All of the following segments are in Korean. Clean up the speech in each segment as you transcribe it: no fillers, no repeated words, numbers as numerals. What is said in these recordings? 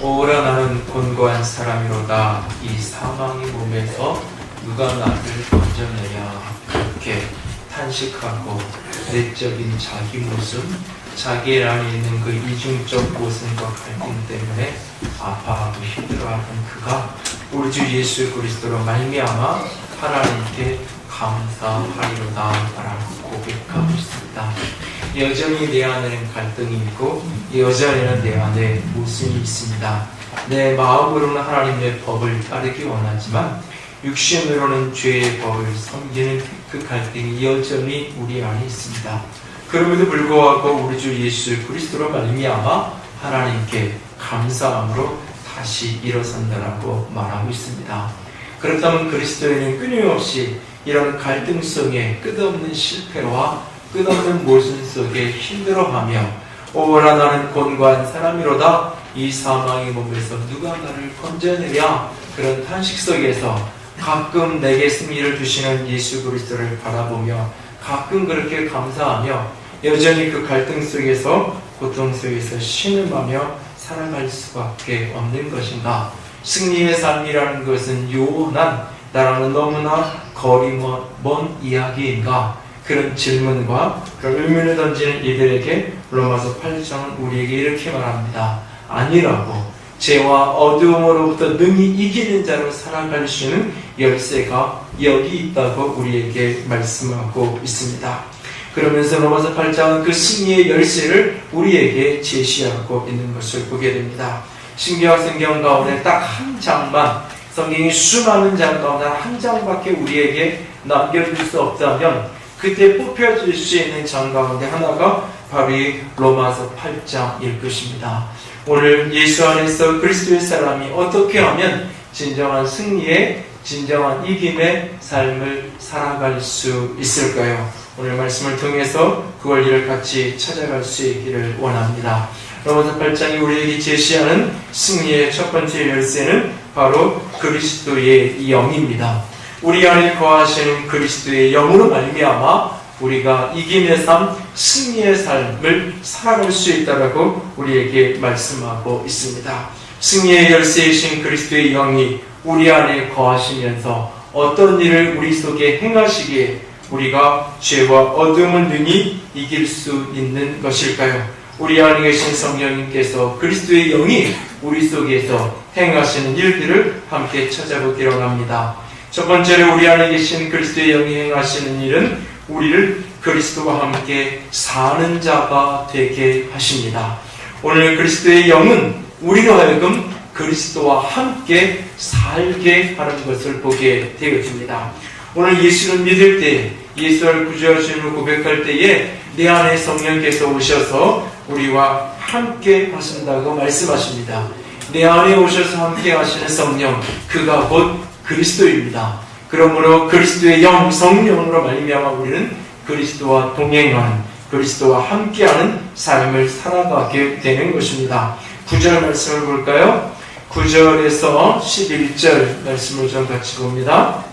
오라 나는 곤고한 사람이로다. 이 사망의 몸에서 누가 나를 건져내랴. 그렇게 탄식하고 내적인 자기 모습, 자기 안에 있는 그 이중적 모습과 갈등 때문에 아파하고 힘들어하는 그가 우리 주 예수 그리스도로 말미암아 하나님께 감사하리로다 라고 고백하고 있습니다. 여전히 내 안에는 갈등이 있고 여전히는 내 안에 모순이 있습니다. 내 마음으로는 하나님의 법을 따르기 원하지만 육신으로는 죄의 법을 섬기는 그 갈등이 여전히 우리 안에 있습니다. 그럼에도 불구하고 우리 주 예수 그리스도로 말미암아 하나님께 감사함으로 다시 일어선다라고 말하고 있습니다. 그렇다면 그리스도인은 끊임없이 이런 갈등 속에 끝없는 실패와 끝없는 모순 속에 힘들어하며 오라 나는 곤고한 사람이로다. 이 사망의 몸에서 누가 나를 건져내랴. 그런 탄식 속에서 가끔 내게 승리를 주시는 예수 그리스도를 바라보며 가끔 그렇게 감사하며 여전히 그 갈등 속에서 고통 속에서 신음하며 살아갈 수밖에 없는 것인가? 승리의 삶이라는 것은 요원한 나랑은 너무나 거리 먼 이야기인가? 그런 질문과 그런 의문을 던지는 이들에게 로마서 8장은 우리에게 이렇게 말합니다. 아니라고. 죄와 어두움으로부터 능히 이기는 자로 살아갈 수 있는 열쇠가 여기 있다고 우리에게 말씀하고 있습니다. 그러면서 로마서 8장은 그 승리의 열쇠를 우리에게 제시하고 있는 것을 보게 됩니다. 신구약 성경 가운데 딱 한 장만, 성경이 수많은 장 가운데 한 장밖에 우리에게 남겨줄 수 없다면 그때 뽑혀질 수 있는 장 가운데 하나가 바로 이 로마서 8장일 것입니다. 오늘 예수 안에서 그리스도의 사람이 어떻게 하면 진정한 승리의, 진정한 이김의 삶을 살아갈 수 있을까요? 오늘 말씀을 통해서 그 원리를 같이 찾아갈 수 있기를 원합니다. 로마서 8장이 우리에게 제시하는 승리의 첫 번째 열쇠는 바로 그리스도의 영입니다. 우리 안에 거하시는 그리스도의 영으로 말미암아 우리가 이김의 삶, 승리의 삶을 살아갈 수 있다라고 우리에게 말씀하고 있습니다. 승리의 열쇠이신 그리스도의 영이 우리 안에 거하시면서 어떤 일을 우리 속에 행하시기에 우리가 죄와 어둠을 능히 이길 수 있는 것일까요? 우리 안에 계신 성령님께서 그리스도의 영이 우리 속에서 행하시는 일들을 함께 찾아보기로 합니다. 첫 번째로 우리 안에 계신 그리스도의 영이 행하시는 일은 우리를 그리스도와 함께 사는 자가 되게 하십니다. 오늘 그리스도의 영은 우리로 하여금 그리스도와 함께 살게 하는 것을 보게 되어집니다. 오늘 예수를 믿을 때, 예수를 구주하심을 고백할 때에 내 안에 성령께서 오셔서 우리와 함께 하신다고 말씀하십니다. 내 안에 오셔서 함께 하시는 성령, 그가 곧 그리스도입니다. 그러므로 그리스도의 영, 성령으로 말미암아 우리는 그리스도와 동행하는, 그리스도와 함께하는 삶을 살아가게 되는 것입니다. 9절 말씀을 볼까요? 9절에서 11절 말씀을 좀 같이 봅니다.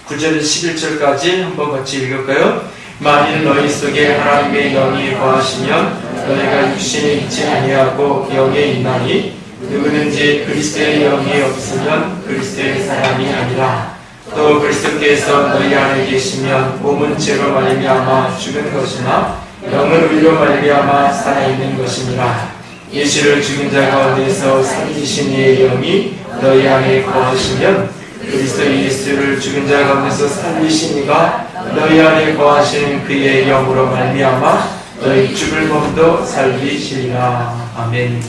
9절에서 11절까지 한번 같이 읽을까요? 만일 너희 속에 하나님의 영이 거하시면 너희가 육신에 있지 아니하고 영에 있나니 누구든지 그리스도의 영이 없으면 그리스도의 사람이 아니라 또 그리스도께서 너희 안에 계시면 몸은 죄로 말미암아 죽은 것이나 영은 의로 말미암아 살아있는 것이니라. 예수를 죽은 자 가운데서 살리신 이의 영이 너희 안에 거하시면 그리스도 예수를 죽은 자 가운데서 살리신 이가 너희 안에 거하시는 그의 영으로 말미암아 너희 죽을 몸도 살리시리라. 아멘.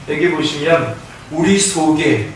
여기 보시면 우리 속에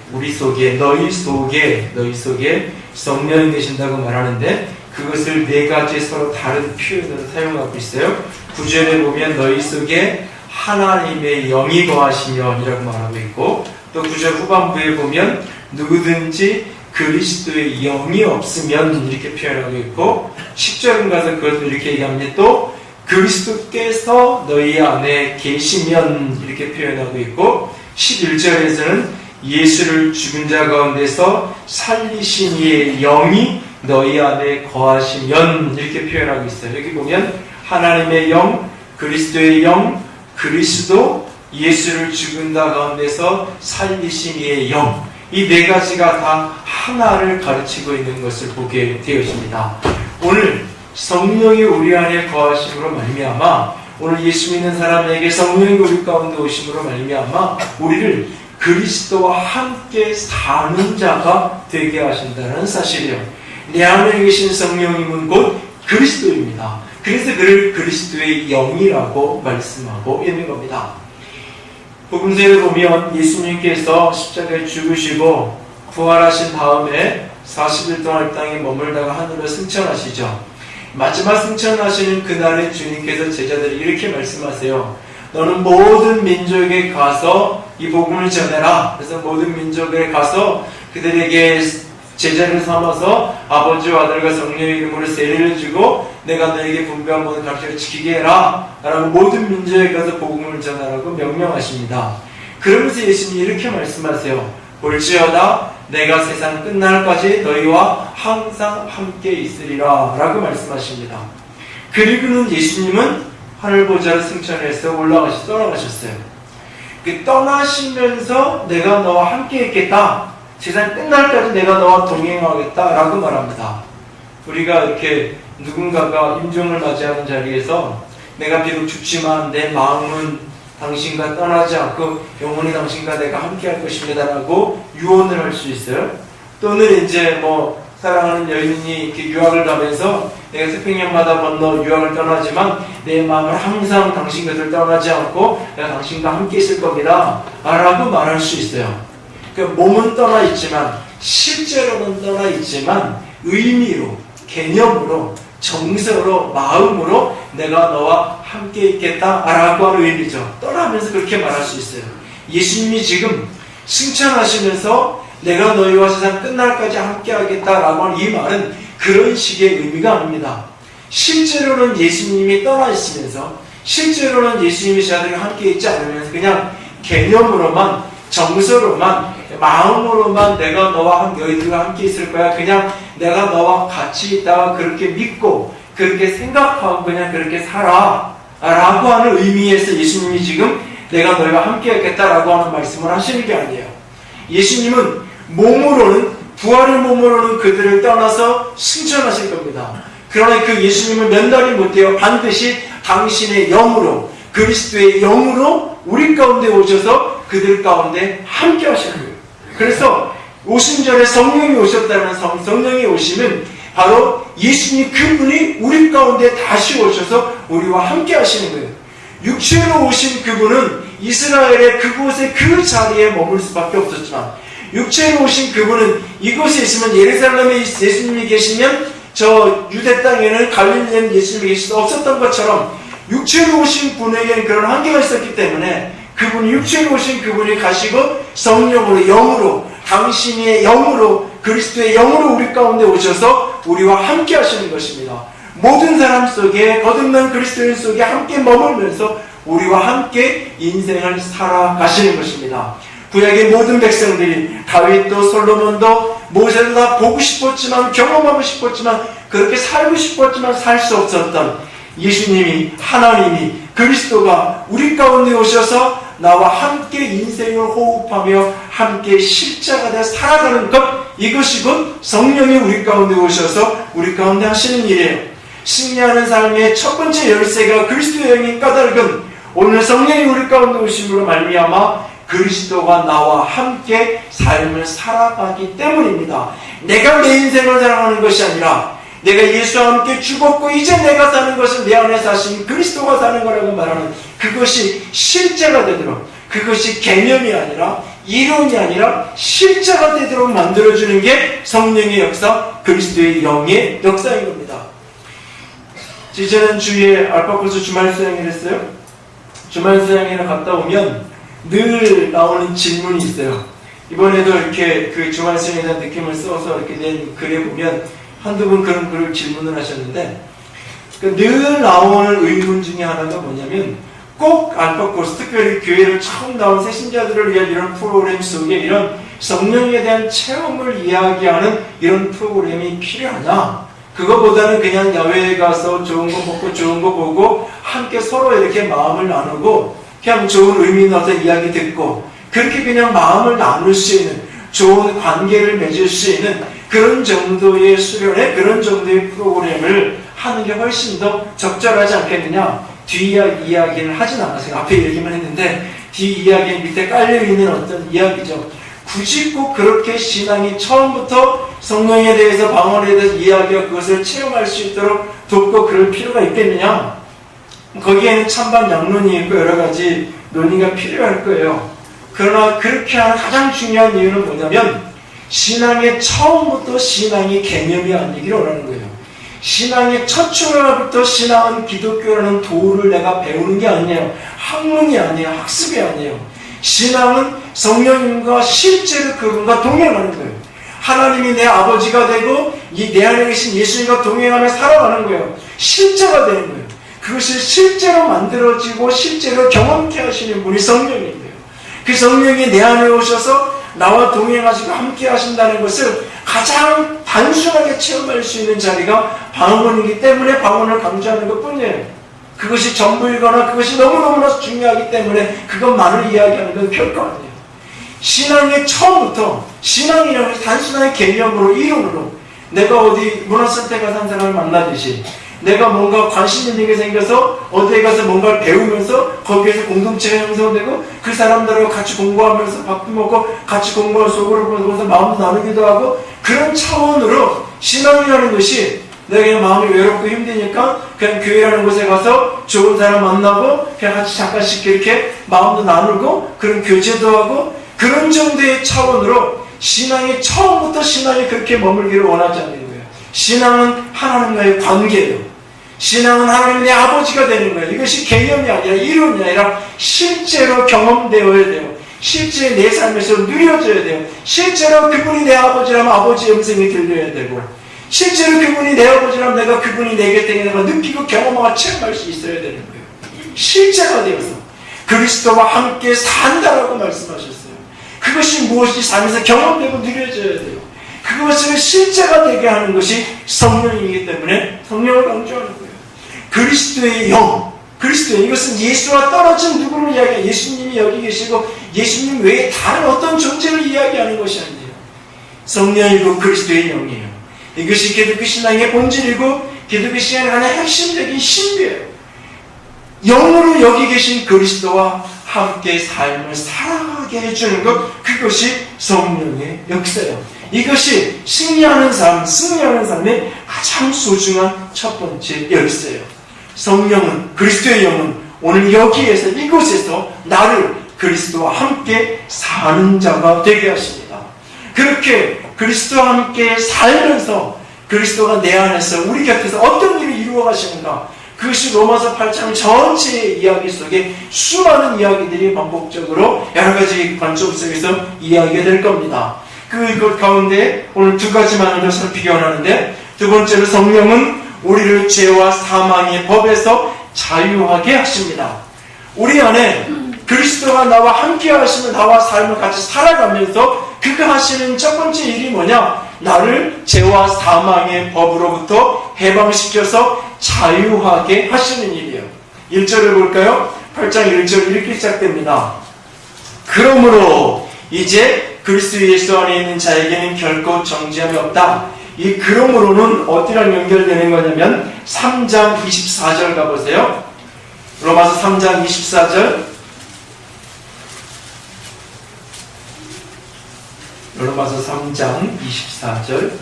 너희 속에 성령이 계신다고 말하는데 그것을 네 가지 서로 다른 표현으로 사용하고 있어요. 9절에 보면 너희 속에 하나님의 영이 거하시면 이라고 말하고 있고, 또 9절 후반부에 보면 누구든지 그리스도의 영이 없으면 이렇게 표현하고 있고, 10절은 가서 그것을 이렇게 얘기합니다. 또 그리스도께서 너희 안에 계시면 이렇게 표현하고 있고, 11절에서는 예수를 죽은 자 가운데서 살리신 이의 영이 너희 안에 거하시면 이렇게 표현하고 있어요. 여기 보면 하나님의 영, 그리스도의 영, 그리스도, 예수를 죽은다 가운데서 살리신 이의 영, 이 네 가지가 다 하나를 가르치고 있는 것을 보게 되었습니다. 오늘 성령이 우리 안에 거하심으로 말미암아, 오늘 예수 믿는 사람에게 성령이 우리 가운데 오심으로 말미암아 우리를 그리스도와 함께 사는 자가 되게 하신다는 사실이요. 내 안에 계신 성령님은 곧 그리스도입니다. 그래서 그를 그리스도의 영이라고 말씀하고 있는 겁니다. 복음서에 보면 예수님께서 십자가에 죽으시고 부활하신 다음에 40일 동안 땅에 머물다가 하늘로 승천하시죠. 마지막 승천하시는 그날에 주님께서 제자들이 이렇게 말씀하세요. 너는 모든 민족에 가서 이 복음을 전해라. 그래서 모든 민족에 가서 그들에게 제자를 삼아서 아버지와 아들과 성령의 이름으로 세례를 주고 내가 너에게 분배한 모든 가르침을 지키게 해라 라고 모든 민족에 가서 복음을 전하라고 명령하십니다. 그러면서 예수님이 이렇게 말씀하세요. 볼지어다 내가 세상 끝날까지 너희와 항상 함께 있으리라 라고 말씀하십니다. 그리고는 예수님은 하늘보좌로 승천해서 떠나가셨어요. 그 떠나시면서 내가 너와 함께 있겠다, 세상 끝날까지 내가 너와 동행하겠다 라고 말합니다. 우리가 이렇게 누군가가 임종을 맞이하는 자리에서 내가 비록 죽지만 내 마음은 당신과 떠나지 않고 영원히 당신과 내가 함께 할 것입니다 라고 유언을 할 수 있어요. 또는 이제 사랑하는 여인이 이렇게 유학을 가면서 내가 태평양마다 건너 유학을 떠나지만 내 마음을 항상 당신 곁을 떠나지 않고 내가 당신과 함께 있을 겁니다 라고 말할 수 있어요. 그러니까 몸은 떠나 있지만, 실제로는 떠나 있지만 의미로, 개념으로, 정서로, 마음으로 내가 너와 함께 있겠다라고 하는 의미죠. 떠나면서 그렇게 말할 수 있어요. 예수님이 지금 승천하시면서 내가 너희와 세상 끝날까지 함께 하겠다라고 하는 이 말은 그런 식의 의미가 아닙니다. 실제로는 예수님이 떠나 있으면서, 실제로는 예수님이 저희들과 함께 있지 않으면서 그냥 개념으로만, 정서로만, 마음으로만 내가 너와 너희들과 함께 있을 거야, 그냥 내가 너와 같이 있다가 그렇게 믿고 그렇게 생각하고 그냥 그렇게 살아 라고 하는 의미에서 예수님이 지금 내가 너희와 함께 하겠다라고 하는 말씀을 하시는 게 아니에요. 예수님은 몸으로는, 부활의 몸으로는 그들을 떠나서 승천하실 겁니다. 그러나 그 예수님은 면달이 못해요. 반드시 당신의 영으로, 그리스도의 영으로 우리 가운데 오셔서 그들 가운데 함께 하실 거예요. 그래서 오신 전에 성령이 오셨다는, 성령이 오시면 바로 예수님 그분이 우리 가운데 다시 오셔서 우리와 함께 하시는 거예요. 육체로 오신 그분은 이스라엘의 그곳에 그 자리에 머물 수밖에 없었지만, 육체로 오신 그분은 이곳에 있으면, 예루살렘에 예수님이 계시면 저 유대 땅에는 갈릴리에는 예수님이 계실 수 없었던 것처럼 육체로 오신 분에게는 그런 한계가 있었기 때문에 그분이, 육체로 오신 그분이 가시고 성령으로, 영으로, 당신의 영으로, 그리스도의 영으로 우리 가운데 오셔서 우리와 함께 하시는 것입니다. 모든 사람 속에, 거듭난 그리스도인 속에 함께 머물면서 우리와 함께 인생을 살아가시는 것입니다. 구약의 모든 백성들이, 다윗도 솔로몬도 모세도 다 보고 싶었지만, 경험하고 싶었지만, 그렇게 살고 싶었지만 살 수 없었던 예수님이, 하나님이, 그리스도가 우리 가운데 오셔서 나와 함께 인생을 호흡하며 함께 십자가에 살아가는 것, 이것이 곧 성령이 우리 가운데 오셔서 우리 가운데 하시는 일이에요. 승리하는 삶의 첫 번째 열쇠가 그리스도의 영이 까닭은 오늘 성령이 우리 가운데 오심으로 말미암아 그리스도가 나와 함께 삶을 살아가기 때문입니다. 내가 내 인생을 살아가는 것이 아니라 내가 예수와 함께 죽었고 이제 내가 사는 것은 내 안에 사신 그리스도가 사는 거라고 말하는 그것이 실제가 되도록, 그것이 개념이 아니라 이론이 아니라 실제가 되도록 만들어주는 게 성령의 역사, 그리스도의 영의 역사인 겁니다. 지난 주에 알파코스 주말 수양회를 했어요. 주말 수양회를 갔다 오면 늘 나오는 질문이 있어요. 이번에도 이렇게 그 주말 수양회에 대한 느낌을 써서 이렇게 낸 글에 보면 한두 번 그런 글을 질문을 하셨는데, 늘 나오는 의문 중에 하나가 뭐냐면, 꼭 알파코스, 특별히 교회를 처음 나온 새신자들을 위한 이런 프로그램 속에 이런 성령에 대한 체험을 이야기하는 이런 프로그램이 필요하냐? 그거보다는 그냥 야외에 가서 좋은 거 먹고 좋은 거 보고 함께 서로 이렇게 마음을 나누고 그냥 좋은 의미 있는 어떤 이야기 듣고 그렇게 그냥 마음을 나눌 수 있는 좋은 관계를 맺을 수 있는 그런 정도의 수련회, 그런 정도의 프로그램을 하는 게 훨씬 더 적절하지 않겠느냐. 뒷이야기는 하진 않았어요. 앞에 얘기만 했는데 뒷이야기 밑에 깔려있는 어떤 이야기죠. 굳이 꼭 그렇게 신앙이 처음부터 성령에 대해서 방언에 대해서 이야기하고 그것을 체험할 수 있도록 돕고 그럴 필요가 있겠느냐. 거기에는 찬반 양론이 있고 여러 가지 논의가 필요할 거예요. 그러나 그렇게 하는 가장 중요한 이유는 뭐냐면 신앙의 처음부터 신앙이 개념이 아니기를 원하는 거예요. 신앙의 첫 출발부터 신앙은 기독교라는 도를 내가 배우는 게 아니에요. 학문이 아니에요. 학습이 아니에요. 신앙은 성령님과 실제로 그분과 동행하는 거예요. 하나님이 내 아버지가 되고 이 내 안에 계신 예수님과 동행하며 살아가는 거예요. 실제가 되는 거예요. 그것을 실제로 만들어지고 실제로 경험케 하시는 분이 성령인 거예요. 그 성령이 내 안에 오셔서 나와 동행하시고 함께 하신다는 것을 가장 단순하게 체험할 수 있는 자리가 방언이기 때문에 방언을 강조하는 것 뿐이에요. 그것이 전부이거나 그것이 너무너무나 중요하기 때문에 그것만을 이야기하는 건 결코 아니에요. 신앙의 처음부터 신앙이라는 것이 단순한 개념으로 이론으로 내가 어디 문화센터에 가서 한 사람을 만나듯이 내가 뭔가 관심 있는 게 생겨서 어디에 가서 뭔가를 배우면서 거기에서 공동체가 형성되고 그 사람들하고 같이 공부하면서 밥도 먹고 같이 공부하고 속으로 보면서 마음도 나누기도 하고 그런 차원으로 신앙이라는 것이 내가 그냥 마음이 외롭고 힘드니까 그냥 교회라는 곳에 가서 좋은 사람 만나고 그냥 같이 잠깐씩 이렇게 마음도 나누고 그런 교제도 하고 그런 정도의 차원으로 신앙이 처음부터 신앙이 그렇게 머물기를 원하지 않는 거예요. 신앙은 하나님과의 관계예요. 신앙은 하나님 내 아버지가 되는 거예요. 이것이 개념이 아니라 이론이 아니라 실제로 경험되어야 돼요. 실제 내 삶에서 누려져야 돼요. 실제로 그분이 내 아버지라면 아버지의 음성이 들려야 되고 실제로 그분이 내 아버지라면 내가 그분이 내 곁에 내가 느끼고 경험하고 체험할 수 있어야 되는 거예요. 실제가 되어서 그리스도와 함께 산다라고 말씀하셨어요. 그것이 무엇이 삶에서 경험되고 누려져야 돼요. 그것을 실제가 되게 하는 것이 성령이기 때문에 성령을 강조하는 거예요. 그리스도의 영, 그리스도의 이것은 예수와 떨어진 누구를 이야기해요. 예수님이 여기 계시고 예수님 외에 다른 어떤 존재를 이야기하는 것이 아니에요. 성령이고 그리스도의 영이에요. 이것이 기독교 신앙의 본질이고 기독교 신앙의 하나의 핵심적인 신비예요. 영으로 여기 계신 그리스도와 함께 삶을 살아가게 해주는 것, 그것이 성령의 역사예요. 이것이 승리하는 삶의 가장 소중한 첫 번째 열쇠예요. 성령은, 그리스도의 영은 오늘 여기에서, 이곳에서 나를 그리스도와 함께 사는 자가 되게 하십니다. 그렇게 그리스도와 함께 살면서 그리스도가 내 안에서 우리 곁에서 어떤 일을 이루어 가시는가, 그것이 로마서 8장 전체의 이야기 속에 수많은 이야기들이 반복적으로 여러 가지 관점 속에서 이야기가 될 겁니다. 그 가운데 오늘 두 가지만을 더 살피기 원하는데, 두 번째로 성령은 우리를 죄와 사망의 법에서 자유하게 하십니다. 우리 안에 그리스도가 나와 함께 하시는 나와 삶을 같이 살아가면서 그가 하시는 첫 번째 일이 뭐냐? 나를 죄와 사망의 법으로부터 해방시켜서 자유하게 하시는 일이에요. 1절을 볼까요? 8장 1절 이렇게 시작됩니다. 그러므로 이제 그리스도 예수 안에 있는 자에게는 결코 정죄함이 없다. 이 그러므로는 어디랑 연결되는 거냐면 3장 24절 가보세요. 로마서 3장 24절. 로마서 3장 24절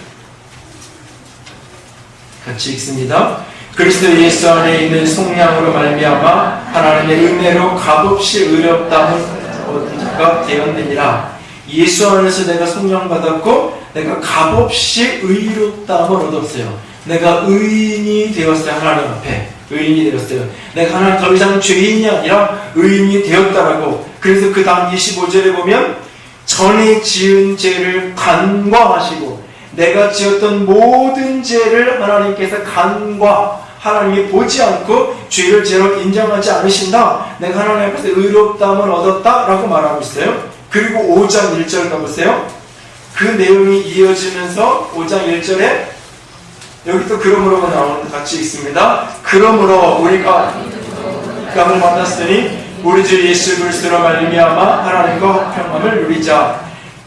같이 읽습니다. 그리스도 예수 안에 있는 속량으로 말미암아 하나님의 은혜로 값없이 의롭다함을 얻은 자가 되었느니라. 예수 안에서 내가 속량받았고 내가 값없이 의롭다함을 얻었어요. 내가 의인이 되었어요. 하나님 앞에 의인이 되었어요. 내가 하나님 더 이상 죄인이 아니라 의인이 되었다라고. 그래서 그 다음 25절에 보면 전에 지은 죄를 간과하시고 내가 지었던 모든 죄를 하나님께서 하나님이 보지 않고 죄를 죄로 인정하지 않으신다. 내가 하나님 앞에서 의롭다함을 얻었다라고 말하고 있어요. 그리고 5장 1절 가보세요. 그 내용이 이어지면서 5장 1절에 여기 또 그러므로가 나오는데 같이 읽습니다. 그러므로 우리가 감을 받았으니 우리 주 예수 그리스도로 말미암아 하나님과 평안을 누리자.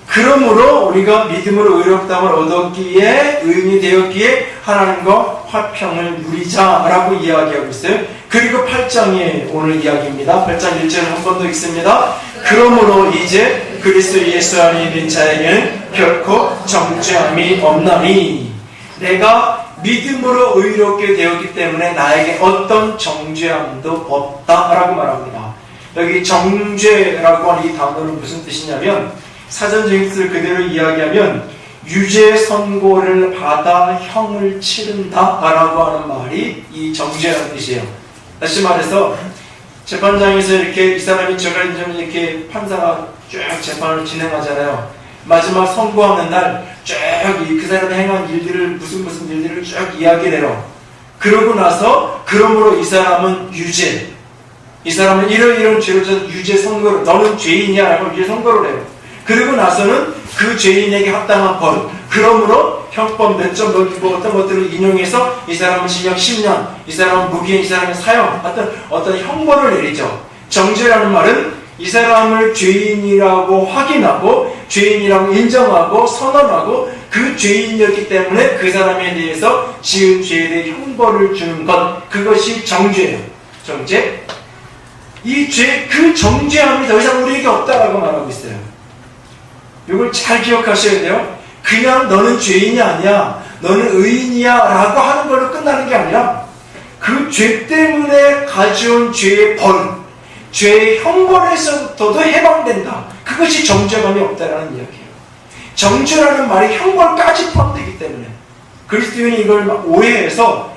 그러므로 우리가 믿음으로 의롭다함을 얻었기에 의인이 되었기에 하나님과 화평을 누리자라고 이야기하고 있어요. 그리고 8장의 오늘 이야기입니다. 8장 1절을 한 번 더 읽습니다. 그러므로 이제 그리스도 예수 안에 있는 자에게는 결코 정죄함이 없나니 내가 믿음으로 의롭게 되었기 때문에 나에게 어떤 정죄함도 없다라고 말합니다. 여기 정죄라고 하는 이 단어는 무슨 뜻이냐면 사전적인 뜻을 그대로 이야기하면 유죄 선고를 받아 형을 치른다라고 하는 말이 이 정죄라는 뜻이에요. 다시 말해서 재판장에서 이렇게 이 사람이 저걸 이렇게 판사가 쭉 재판을 진행하잖아요. 마지막 선고하는 날 쭉 그 사람이 행한 일들을 무슨 일들을 쭉 이야기를 해요. 그러고 나서 그러므로 이 사람은 유죄, 이 사람은 이런 죄로 유죄 선고를 너는 죄인이야라고 유죄 선고를 해요. 그리고 나서는 그 죄인에게 합당한 벌, 그러므로 형법 몇 점 넣고 어떤 것들을 인용해서 이 사람은 징역 10년, 이 사람은 무기한, 이 사람은 사형, 어떤 형벌을 내리죠. 정죄라는 말은 이 사람을 죄인이라고 확인하고 죄인이라고 인정하고 선언하고 그 죄인이었기 때문에 그 사람에 대해서 지은 죄에 대해 형벌을 주는 것, 그것이 정죄예요. 정죄. 이 죄, 그 정죄함이 더 이상 우리에게 없다라고 말하고 있어요. 이걸 잘 기억하셔야 돼요. 그냥 너는 죄인이 아니야, 너는 의인이야 라고 하는 걸로 끝나는 게 아니라 그 죄 때문에 가져온 죄의 벌, 죄의 형벌에서부터도 해방된다. 그것이 정죄감이 없다라는 이야기예요. 정죄라는 말이 형벌까지 포함되기 때문에 그리스도인이 이걸 오해해서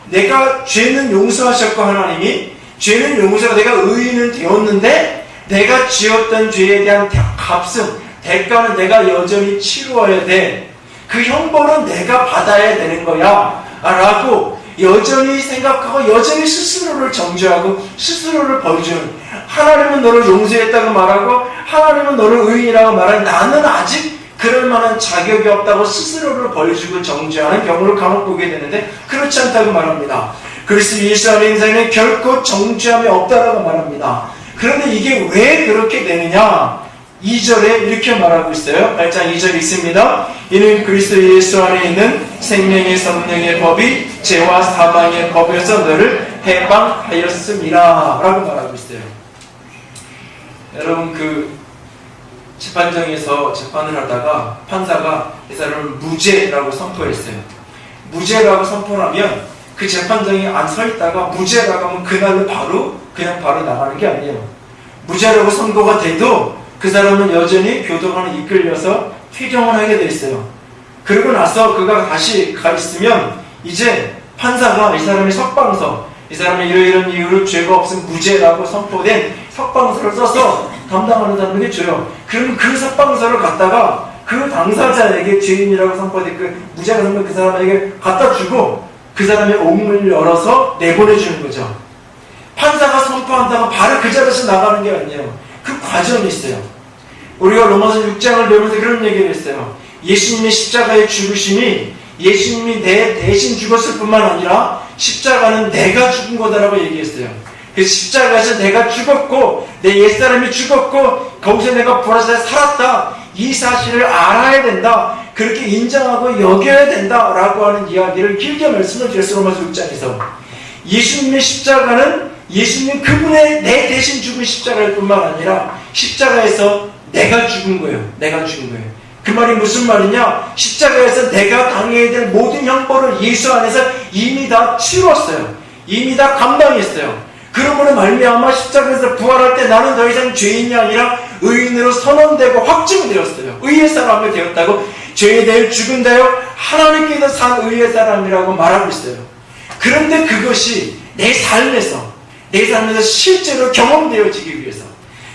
내가 죄는 용서하셨고 하나님이 죄는 용서가 내가 의인은 되었는데 내가 지었던 죄에 대한 값은 대가는 내가 여전히 치루어야 돼. 그 형벌은 내가 받아야 되는 거야 라고 여전히 생각하고 여전히 스스로를 정죄하고 스스로를 벌주는, 하나님은 너를 용서했다고 말하고 하나님은 너를 의인이라고 말하는 나는 아직 그럴 만한 자격이 없다고 스스로를 벌주고 정죄하는 경우를 간혹 보게 되는데 그렇지 않다고 말합니다. 그리스도 예수 안에 있는 자에는 결코 정죄함이 없다라고 말합니다. 그런데 이게 왜 그렇게 되느냐? 2절에 이렇게 말하고 있어요. 8장 2절 읽습니다. 이는 그리스도 예수 안에 있는 생명의 성령의 법이 죄와 사망의 법에서 너를 해방하였음이라 라고 말하고 있어요. 여러분, 그 재판정에서 재판을 하다가 판사가 이 사람을 무죄라고 선포했어요. 무죄라고 선포하면 그 재판정에 안 서 있다가 무죄라고 하면 그날로 바로 나가는 게 아니에요. 무죄라고 선고가 돼도 그 사람은 여전히 교도관에 이끌려서 퇴정을 하게 돼 있어요. 그러고 나서 그가 다시 가 있으면 이제 판사가 이 사람의 석방서, 이 사람의 이런 이유로 죄가 없음 무죄라고 선포된 석방서를 써서 담당하는 사람에게 줘요. 그럼 그 석방서를 갖다가 그 당사자에게 죄인이라고 선포된 그 무죄가 선포된 그 사람에게 갖다 주고 그 사람의 옥문을 열어서 내보내주는 거죠. 판사가 선포한다고 바로 그 자리에서 나가는 게 아니에요. 그 과정이 있어요. 우리가 로마서 6장을 배우면서 그런 얘기를 했어요. 예수님의 십자가의 죽으심이 예수님이 내 대신 죽었을 뿐만 아니라 십자가는 내가 죽은 거다라고 얘기했어요. 그 십자가에서 내가 죽었고 내 옛사람이 죽었고 거기서 내가 부활해서 살았다. 이 사실을 알아야 된다. 그렇게 인정하고 여겨야 된다라고 하는 이야기를 길게 말씀을 드렸어요. 로마서 6장에서. 예수님의 십자가는 예수님 그분의 내 대신 죽은 십자가일 뿐만 아니라 십자가에서 내가 죽은 거예요. 내가 죽은 거예요. 그 말이 무슨 말이냐? 십자가에서 내가 당해야 될 모든 형벌을 예수 안에서 이미 다 치렀어요. 이미 다 감당했어요. 그러므로 말미암아 십자가에서 부활할 때 나는 더 이상 죄인이 아니라 의인으로 선언되고 확증되었어요. 의의 사람이 되었다고, 죄에 대해 죽은다요 하나님께서 산 의의 사람이라고 말하고 있어요. 그런데 그것이 내 삶에서 실제로 경험되어지기 위해서,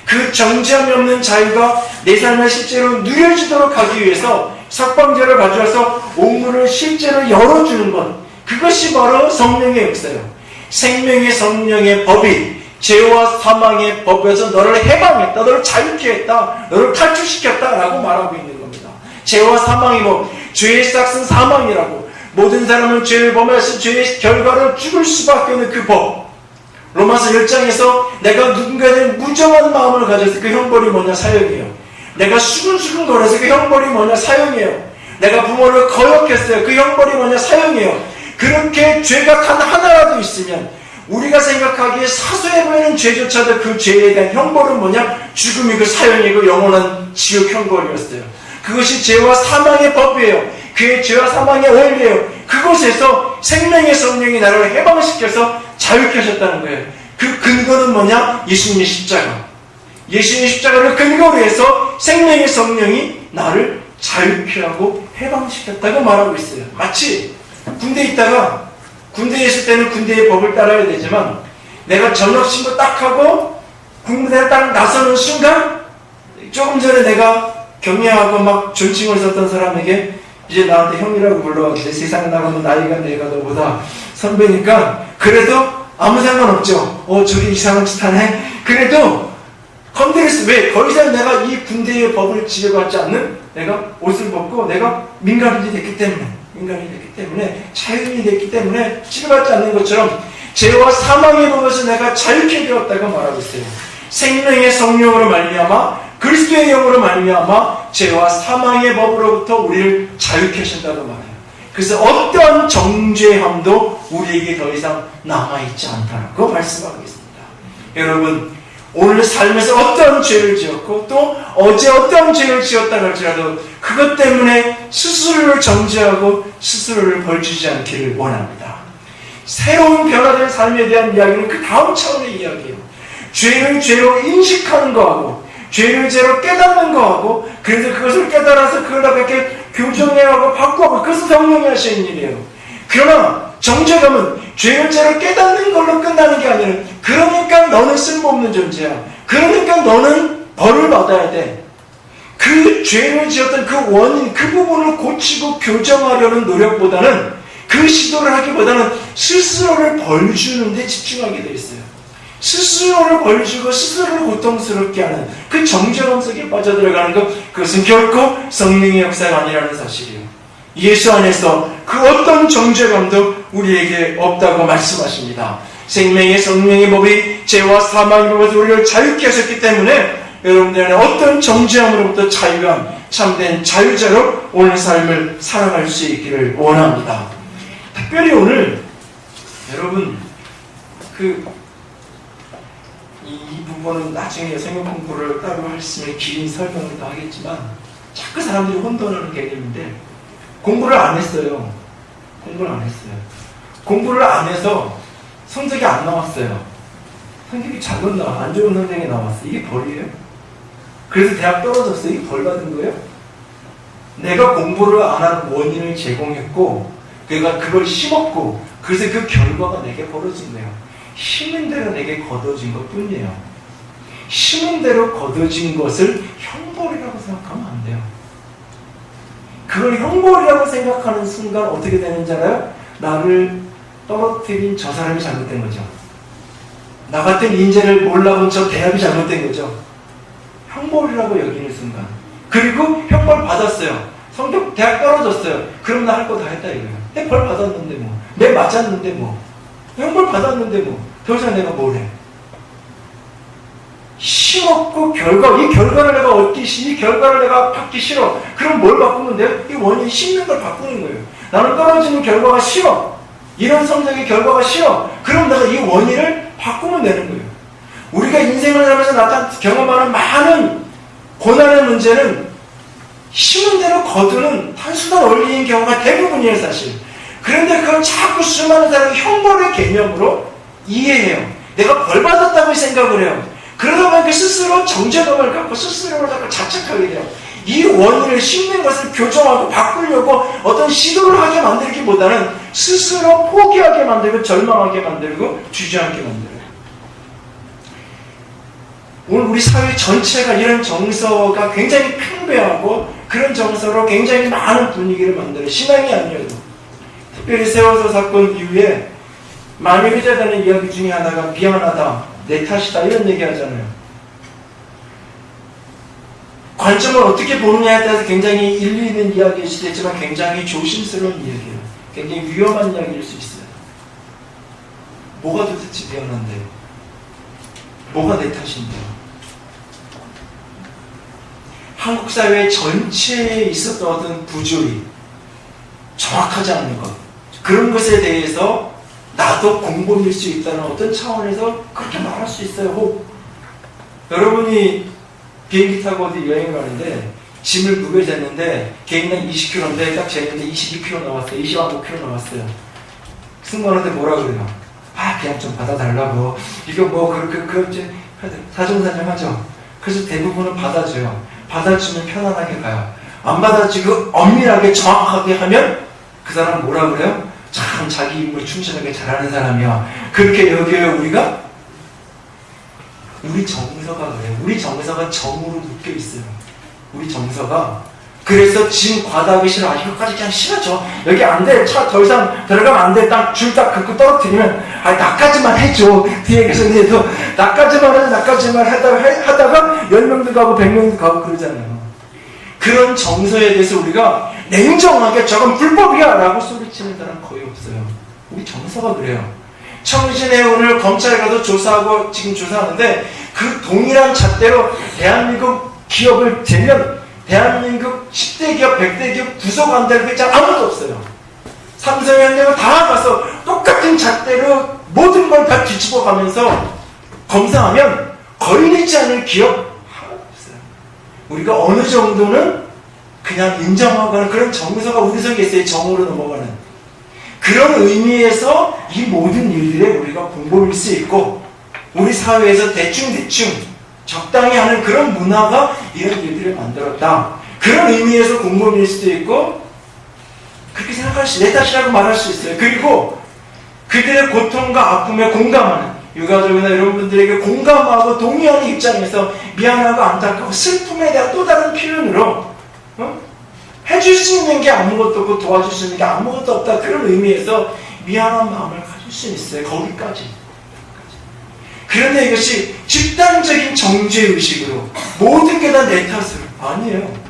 그 정죄함이 없는 자유가 내 삶에 실제로 누려지도록 하기 위해서 석방제를 가져와서 옥문을 실제로 열어주는 것, 그것이 바로 성령의 역사예요. 생명의 성령의 법이 죄와 사망의 법에서 너를 해방했다, 너를 자유케 했다, 너를 탈출시켰다라고 말하고 있는 겁니다. 죄와 사망의 법, 죄의 싹은 사망이라고, 모든 사람은 죄를 범해서 죄의 결과로 죽을 수밖에 없는 그 법, 로마서 10장에서 내가 누군가에 대한 무정한 마음을 가져서 그 형벌이 뭐냐? 사형이에요. 내가 수근수근거려서 그 형벌이 뭐냐? 사형이에요. 내가 부모를 거역했어요. 그 형벌이 뭐냐? 사형이에요. 그렇게 죄가 단 하나라도 있으면 우리가 생각하기에 사소해 보이는 죄조차도 그 죄에 대한 형벌은 뭐냐? 죽음이고 사형이고 영원한 지옥 형벌이었어요. 그것이 죄와 사망의 법이에요. 그의 죄와 사망의 원리예요. 그곳에서 생명의 성령이 나를 해방시켜서 자유케 하셨다는 거예요. 그 근거는 뭐냐? 예수님의 십자가. 예수님의 십자가를 근거로 해서 생명의 성령이 나를 자유케 하고 해방시켰다고 말하고 있어요. 마치 군대에 있다가, 군대에 있을 때는 군대의 법을 따라야 되지만 내가 전역 신고 딱 하고 군대에 딱 나서는 순간 조금 전에 내가 경례하고 막 존칭을 썼던 사람에게 이제 나한테 형이라고 불러왔는데 세상에 나가면 나이가 내가 너보다 선배니까 그래도 아무 상관없죠. 저기 이상한 짓 하네. 그래도 건드렸어. 왜? 더 이상 내가 이 군대의 법을 지켜받지 않는 내가 옷을 벗고 내가 민간인이 됐기 때문에 자유인이 됐기 때문에 치료받지 않는 것처럼 죄와 사망의 법에서 내가 자유케 되었다고 말하고 있어요. 생명의 성령으로 말미암아 그리스도의 영으로 말미암아 죄와 사망의 법으로부터 우리를 자유케 하신다고 말해요. 그래서 어떠한 정죄함도 우리에게 더 이상 남아있지 않다고 말씀하고 있습니다. 여러분, 오늘 삶에서 어떠한 죄를 지었고 또 어제 어떠한 죄를 지었다 할지라도 그것 때문에 스스로를 정죄하고 스스로를 벌주지 않기를 원합니다. 새로운 변화된 삶에 대한 이야기는 그 다음 차원의 이야기예요. 죄를 죄로 인식하는 거하고 죄를 죄로 깨닫는 거하고 그래서 그것을 깨달아서 그걸 이렇게 교정해하고 바꾸고 그것은 성령이 하시는 일이에요. 그러나 정죄감은 죄를 죄로 깨닫는 걸로 끝나는 게 아니라 그러니까 너는 쓸모없는 존재야. 그러니까 너는 벌을 받아야 돼. 그 죄를 지었던 그 원인, 그 부분을 고치고 교정하려는 노력보다는 그 시도를 하기보다는 스스로를 벌주는 데 집중하게 돼 있어요. 스스로를 벌주고 스스로를 고통스럽게 하는 그 정죄감 속에 빠져들어가는 것, 그것은 결코 성령의 역사가 아니라는 사실이에요. 예수 안에서 그 어떤 정죄감도 우리에게 없다고 말씀하십니다. 생명의 성령의 법이 죄와 사망의 법에서 우리를 자유케 하셨기 때문에 여러분들 안에 어떤 정죄함으로부터 자유한 참된 자유자로 오늘 삶을 살아갈 수 있기를 원합니다. 특별히 오늘 여러분 이 부분은 나중에 성경 공부를 따로 했으면 긴 설명을 더 하겠지만 자꾸 사람들이 혼돈하는 개념인데 공부를 안 했어요. 공부를 안 해서 성적이 안 나왔어요. 성적이 잘못 나와. 안 좋은 성적이 나왔어. 이게 벌이에요? 그래서 대학 떨어졌어요. 이게 벌 받은 거예요? 내가 공부를 안 한 원인을 제공했고 내가 그걸 심었고 그래서 그 결과가 내게 벌어진 거예요. 심은 대로 내게 거둬진 것 뿐이에요. 심은 대로 거둬진 것을 형벌이라고 생각하면 안 돼요. 그걸 형벌이라고 생각하는 순간 어떻게 되는지 알아요? 나를 떨어뜨린 저 사람이 잘못된 거죠. 나 같은 인재를 몰라본 저 대학이 잘못된 거죠. 형벌이라고 여기는 순간. 그리고 형벌 받았어요. 성적 대학 떨어졌어요. 그럼 나 할 거 다 했다 이거예요. 내 벌 받았는데 뭐. 내 맞았는데 뭐. 형벌 받았는데 뭐. 더 이상 내가 뭘 해. 심었고 이 결과를 내가 이 결과를 내가 받기 싫어. 그럼 뭘 바꾸면 돼요? 이 원인 심는 걸 바꾸는 거예요. 나는 떨어지는 결과가 싫어. 이런 성적의 결과가 싫어. 그럼 내가 이 원인을 바꾸면 되는 거예요. 우리가 인생을 살면서 경험하는 많은 고난의 문제는 심은 대로 거두는 단순한 원리인 경우가 대부분이에요, 사실. 그런데 그걸 자꾸 수많은 사람이 형벌의 개념으로 이해해요. 내가 벌 받았다고 생각을 해요. 그러다 보니까 스스로 정죄감을 갖고 스스로를 자꾸 자책하게 돼요. 이 원인을 심는 것을 교정하고 바꾸려고 어떤 시도를 하게 만들기보다는 스스로 포기하게 만들고 절망하게 만들고 주저앉게 만들어요. 오늘 우리 사회 전체가 이런 정서가 굉장히 팽배하고 그런 정서로 굉장히 많은 분위기를 만들어요. 신앙이 아니어도. 특별히 세월호 사건 이후에 많이 회자되는 이야기 중에 하나가 미안하다, 내 탓이다 이런 얘기 하잖아요. 관점을 어떻게 보느냐에 따라서 굉장히 일리 있는 이야기일 수도 있지만 굉장히 조심스러운 이야기예요. 굉장히 위험한 이야기일 수 있어요. 뭐가 도대체 미안한데? 뭐가 내 탓인데요? 한국 사회 전체에 있었던 어떤 부조리, 정확하지 않은 것, 그런 것에 대해서 나도 공범일 수 있다는 어떤 차원에서 그렇게 말할 수 있어요. 혹 여러분이 비행기 타고 어디 여행을 가는데 짐을 무게 쟀는데 개인당 20kg인데 딱 쟀는데 22kg 나왔어요. 25kg 나왔어요. 승무원한테 뭐라 그래요? 그냥 좀 받아달라고. 이거 뭐 그렇게 사정사정 하죠. 그래서 대부분은 받아줘요. 받아주면 편안하게 가요. 안 받아주고 엄밀하게 정확하게 하면 그 사람 뭐라 그래요? 참 자기 임무를 충실하게 잘하는 사람이야. 그렇게 여겨요. 우리가? 우리 정서가 그래요. 우리 정서가 정으로 묶여 있어요. 우리 정서가. 그래서 짐 과다하기 싫어. 이거까지 그냥 싫어져. 여기 안 돼. 차 더 이상 들어가면 안 돼. 딱 줄 딱 긋고 떨어뜨리면 나까지만 해줘. 뒤에 계셨는데도 나까지만 하다가 10명도 가고 100명도 가고 그러잖아요. 그런 정서에 대해서 우리가 냉정하게 저건 불법이야 라고 소리치는 사람 거의 없어요. 우리 정서가 그래요. 청진에 오늘 검찰에 가서 조사하고 지금 조사하는데 그 동일한 잣대로 대한민국 기업을 재면 대한민국 10대 기업, 100대 기업 구속 안 될 게 아무도 없어요. 삼성현대가 다 가서 똑같은 잣대로 모든 걸 다 뒤집어 가면서 검사하면 걸리지 않을 기업 하나도 없어요. 우리가 어느 정도는 그냥 인정하고 가는 그런 정서가 우리 속에 있어요. 정으로 넘어가는. 그런 의미에서 이 모든 일들에 우리가 공범일 수 있고 우리 사회에서 대충 적당히 하는 그런 문화가 이런 일들을 만들었다. 그런 의미에서 공범일 수도 있고 그렇게 생각할 수, 내 탓이라고 말할 수 있어요. 그리고 그들의 고통과 아픔에 공감하는 유가족이나 이런 분들에게 공감하고 동의하는 입장에서 미안하고 안타까워 슬픔에 대한 또 다른 표현으로 해줄 수 있는 게 아무것도 없고 도와줄 수 있는 게 아무것도 없다. 그런 의미에서 미안한 마음을 가질 수 있어요. 거기까지. 그런데 이것이 집단적인 정죄의식으로 모든 게 다 내 탓으로 아니에요.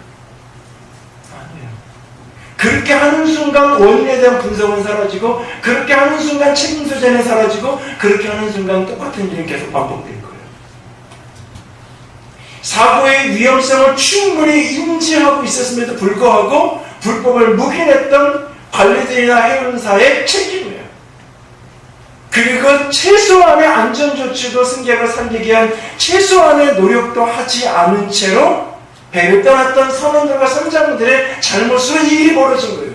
그렇게 하는 순간 원인에 대한 분석은 사라지고 그렇게 하는 순간 책임 소재는 사라지고 그렇게 하는 순간 똑같은 일은 계속 반복될 거예요. 사고의 위험성을 충분히 인지하고 있었음에도 불구하고 불법을 묵인했던 관리들이나 해운사의 책임이에요. 그리고 최소한의 안전조치도 승객을 살리기 위한 최소한의 노력도 하지 않은 채로 배를 떠났던 선원들과 선장들의 잘못으로 이 일이 벌어진 거예요.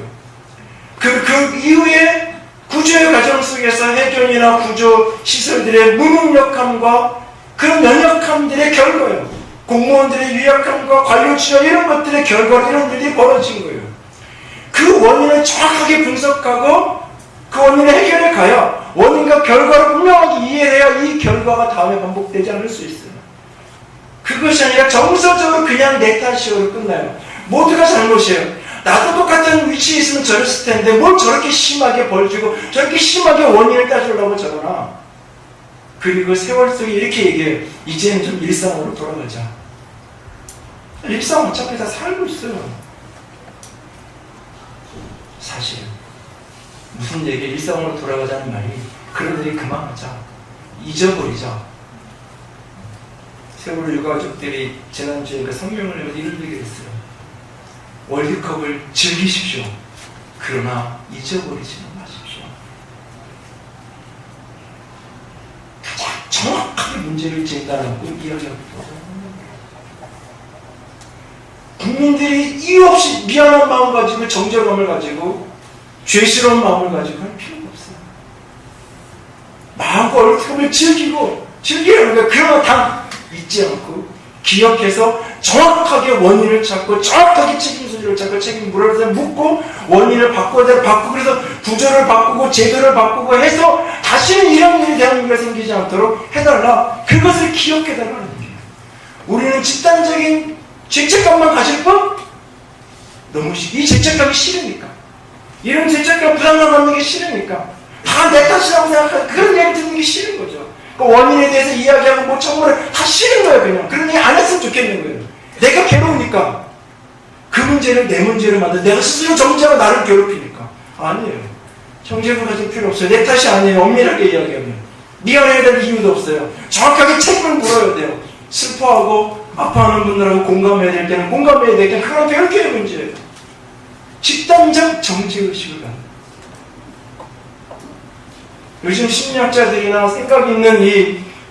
그 이후에 구조의 과정 속에서 해변이나 구조 시설들의 무능력함과 그런 연약함들의 결과예요. 공무원들의 유약함과 관료 취업 이런 것들의 결과로 이런 일이 벌어진 거예요. 그 원인을 정확하게 분석하고 그 원인을 해결해 가야 원인과 결과를 분명하게 이해해야 이 결과가 다음에 반복되지 않을 수 있어요. 그것이 아니라 정서적으로 그냥 내 탓이로 끝나요. 모두가 잘못이에요. 나도 똑같은 위치에 있으면 저랬을 텐데 뭘 저렇게 심하게 벌주고 저렇게 심하게 원인을 따지려고 저러나. 그리고 세월 속에 이렇게 얘기해요. 이제는 좀 일상으로 돌아가자. 일상 어차피 다 살고 있어요. 사실은 무슨 얘기에 일상으로 돌아가자는 말이 그런 일이 그만하자. 잊어버리자. 세월 유가족들이 지난주에 성명을 내고 이런 얘기를 했어요. 월드컵을 즐기십시오. 그러나 잊어버리지는 마십시오. 가장 정확하게 문제를 진단하고 이야기하고 국민들이 이유 없이 미안한 마음 가지고 정죄감을 가지고 죄스러운 마음을 가지고 할 필요가 없어요. 마음과 월드컵을 즐기라는 거예요. 그러나 단 잊지 않고 기억해서 정확하게 원인을 찾고 정확하게 책임 소재를 찾고 책임 물어서 묻고 원인을 바꿔야 돼 바꾸고 그래서 구조를 바꾸고 제도를 바꾸고 해서 다시는 이런 일이 대한민국에 생기지 않도록 해달라. 그것을 기억해달라는 거예요. 우리는 집단적인 죄책감만 가질 뿐 너무 이 죄책감이 싫으니까 이런 죄책감 부담감 갖는 게 싫으니까 다 내 탓이라고 생각하는 그런 얘기 듣는 게 싫은 거죠. 그 원인에 대해서 이야기하고 뭐 정보를 다 싫은 거예요. 그냥 그런 얘기 안 했으면 좋겠는 거예요. 내가 괴로우니까 그 문제를 내 문제로 만들어 내가 스스로 정죄하고 나를 괴롭히니까 아니에요. 정죄를 가질 필요 없어요. 내 탓이 아니에요. 엄밀하게 이야기하면 미안해야 될 이유도 없어요. 정확하게 책임을 물어야 돼요. 슬퍼하고 아파하는 분들하고 공감해야 될 때는 공감해야 될 때는 그건 별개의 문제예요. 집단적 정죄의식을 갖는. 요즘 심리학자들이나 생각 있는